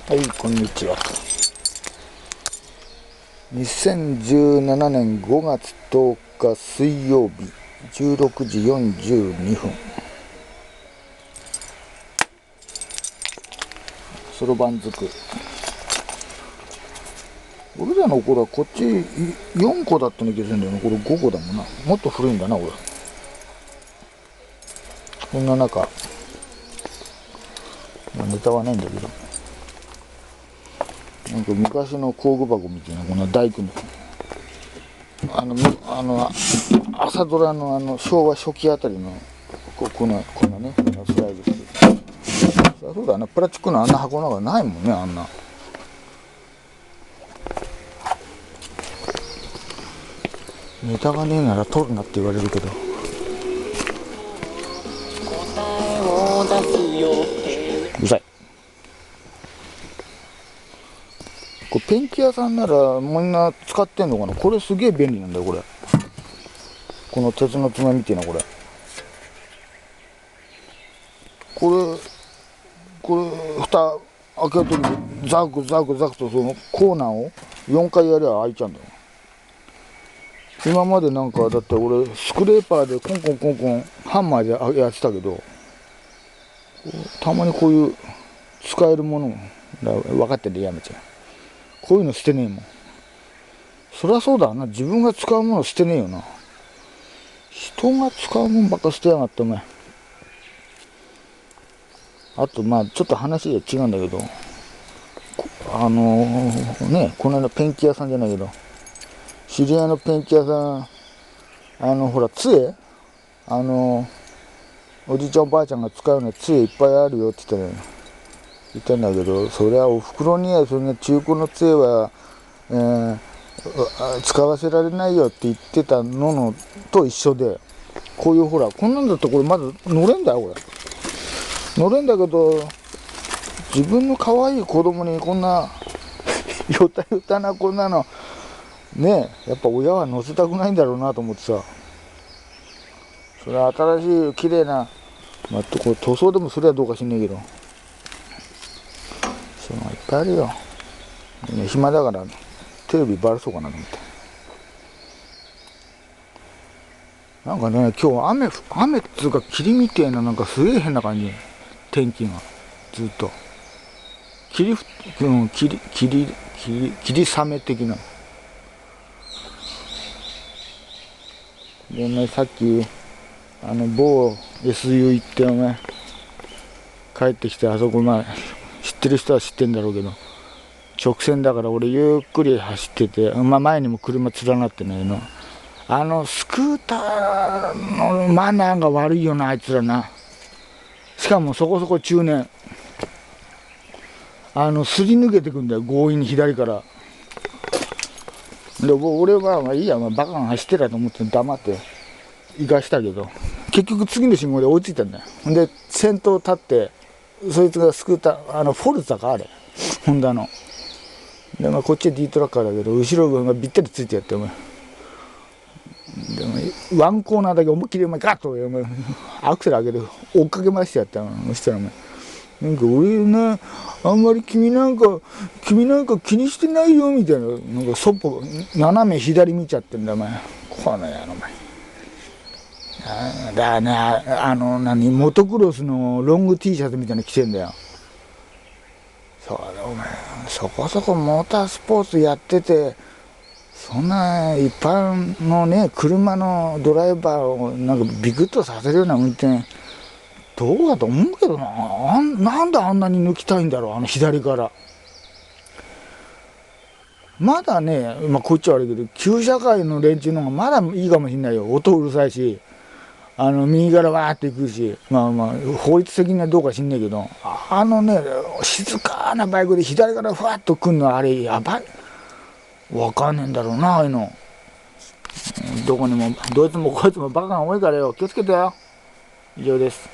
はい、こんにちは。2017年5月10日水曜日16時42分。そろばん作り。俺らの頃はこっち4個だったの気がするんだよね。これ5個だもんな。もっと古いんだな、俺。こんな中、ネタはないんだけど。なんか昔の工具箱みたいな、こんな大工の。朝ドラの昭和初期あたりの、こんなね、スライドして。そうだね、プラスチックのあんな箱なんかないもんね、あんな。ネタがねえなら取るなって言われるけど。うるさい。これペンキ屋さんならみんな使ってんのかな。これすげえ便利なんだよ、これ。この鉄の爪みたいな、これ蓋開けるときにザクザクザクとそのコーナーを4回やりゃ開いちゃうんだよ。今までなんかだって俺スクレーパーでコンコンコンコンハンマーでやってたけど、たまにこういう使えるもの分かっててやめちゃう。こういうの捨てねえもん。そりゃそうだな、自分が使うもの捨てねえよな。人が使うもんばっか捨てやがって、お前。あとまあちょっと話が違うんだけど、この間ペンキ屋さんじゃないけど、知り合いのペンキ屋さん、ほら杖、おじいちゃんおばあちゃんが使うの杖いっぱいあるよって言ったんだけど、それはおふくろにはそんな中古の杖は、使わせられないよって言ってたのと一緒で、こういうほらこんなんだってこれまだ乗れんだよ、これ乗れんだけど、自分の可愛い子供にこんなよたよたなこんなのねえ、やっぱ親は乗せたくないんだろうなと思ってさ。それは新しい綺麗な、これ塗装でもすればどうかしんねえけど、そういうのがいっぱいあるよ。暇だからテレビばらそうかなと思って。なんかね、今日雨っつうか霧みてえな、なんかすげえ変な感じ、天気がずっと霧雨的な。でね、さっき某 SU 行ってお前帰ってきて、あそこまあ知ってる人は知ってんだろうけど、直線だから俺ゆっくり走ってて、前にも車連なってないの。スクーターのマナーが悪いよな、あいつらな。しかもそこそこ中年、すり抜けてくんだよ、強引に左から。で俺はまあいいや、バカが走ってたと思って黙って行かしたけど、結局次の信号で追いついたんだよ。で先頭立って、そいつがスクーター、フォルツァかあれ、ホンダの。でこっちは D トラッカーだけど、後ろがびったりついてやって、お前でワンコーナーだけ思いっきりガッとアクセル上げて追っかけましてやったの。そしたらなんか俺ね、あんまり君なんか気にしてないよみたいな、なんかそっぽ斜め左見ちゃってんだお前。この野郎お前。だからね、モトクロスのロング T シャツみたいなの着てんだよ。そうだお前、そこそこモータースポーツやってて、そんな一般のね車のドライバーをなんかビクッとさせるような運転どうだと思うけどな。なんであんなに抜きたいんだろう、左から。まだね、こっちは悪いけど旧車会の連中の方がまだいいかもしれないよ。音うるさいし、右からわーって行くし、法律的にはどうか知んねえけど、静かなバイクで左からふわっと来んの、あれやばい。わかんねえんだろうな、ああいうの。どこにもどいつもこいつもバカが多いからよ、気をつけてよ。以上です。